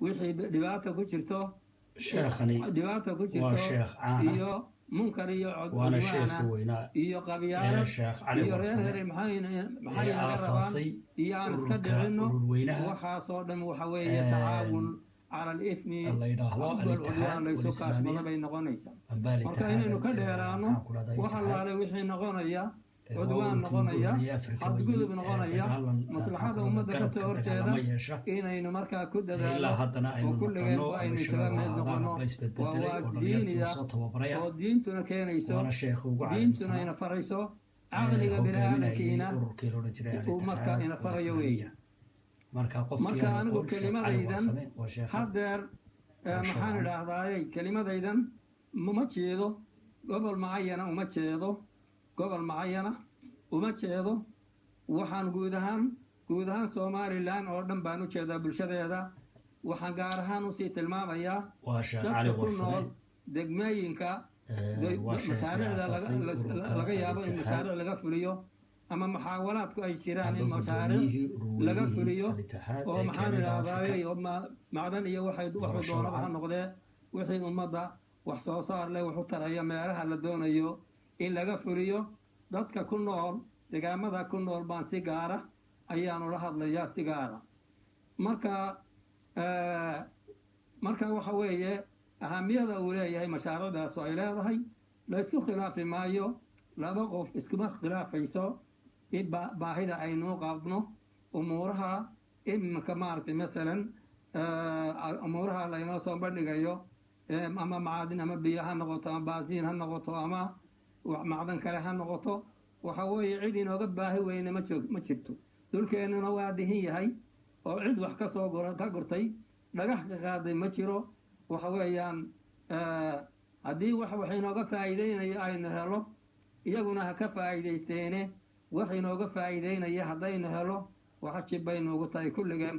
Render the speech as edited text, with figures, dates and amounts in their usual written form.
wixii dhibaato ku jirto sheekhani dhibaato ku waa jirto sheekh caana iyo munkar iyo waana cudwaana sheekhi weynaa iyo qabyaalad sheekh cali iyo warsame reer maxay ee naga rabaan aasaasay iyo aan iska ururka dhicino ururweynaha waxaasoo dhan waxa weeye tacaawun cala alithmi la yidhaahdo والعدوان alitixaad laysu kaashmada walislaamiya bay noqonaysaa amba marka alitixaad inaynu ka dheeraano maxaan ku dhahdaa wax alitixaad allaale wixii noqonaya waa cudwaan ururkii noqonaya ururiyey afrika xadgudub noqonaya dagaalan maslaxada ummadda ka soo horjeeda dagaalama yeesha inaynu markaa ku ilaa dadaalo haddana oo aynu kulligeen noqono waa aynu ama isaga shabaab mid ahaadaan noqono aba waa isbedbedelay waa oo dhalinyartii diiniya soo tababaraya oo diintuna keenayso waana sheekhi ugu diintuna caalimsanaa ina farayso caqliga bini hogaaminayay aadamkiina ururkii loodhan jiray uu markaa alitixaad ina farayo walislaamiya weeye marka qofkii marka aan anigu aqoon sheekh cali kelimadaydan warsame waa sheekha haddeer maxaan idhaahdaaye kelimadaydan uma jeedo gobol macayana uma jeedo gobol macayana uma jeedo waxaan guud ahaan somalilan oo dhan baan u jeedaa bulshadeeda waxaan gaar ahaan usii tilmaamayaa waa sheekh dadka cali ku warsame nool degmooyinka waa sheekhi mashaariicda aasaasay ururka laga yaabo in alitixaad mashaariic laga fuliyo ama muxaawalaadku ay jiraan in amba mashaariic gudoomiyihii laga ururweynihii fuliyo alitixaad oo ee maxaan keenida afrika idhahdaaye oo macdan iyo wuxuu doorasho doonaba ha wacan noqdee wixii ummadda wax soo saar leh wuxu taraya meelaha la doonayo in laga fuliyo dadka ku nool deegaamada ku nool baan si gaara ayaanu la hadlayaa si gaara marka marka waxa weeye ahamiyada uu leeyahay mashaariicdaasu ay leedahay laysku khilaafi maayo laba qof iskuma khilaafayso in baahida aynu qabno umuuraha iminka maaragtay masalan umuuraha laynoo soo bandhigayo ama macadin ama biyo ha noqoto ama baasiin ha noqoto ama macdan kale ha noqoto waxa weeye cid inooga baahi weyne ma jirto dhulkeennuna waa dihin yahay oo cid wax ka gurtay dhagax ka qaaday ma jiro waxa weeyaan haddii wax inooga faa'iideynaya aynu helo iyaguna ha ka faa'iidaysteene wax inooga faa'iideynaya haddaynu helo waxa jib bay noogu tahay kulligeen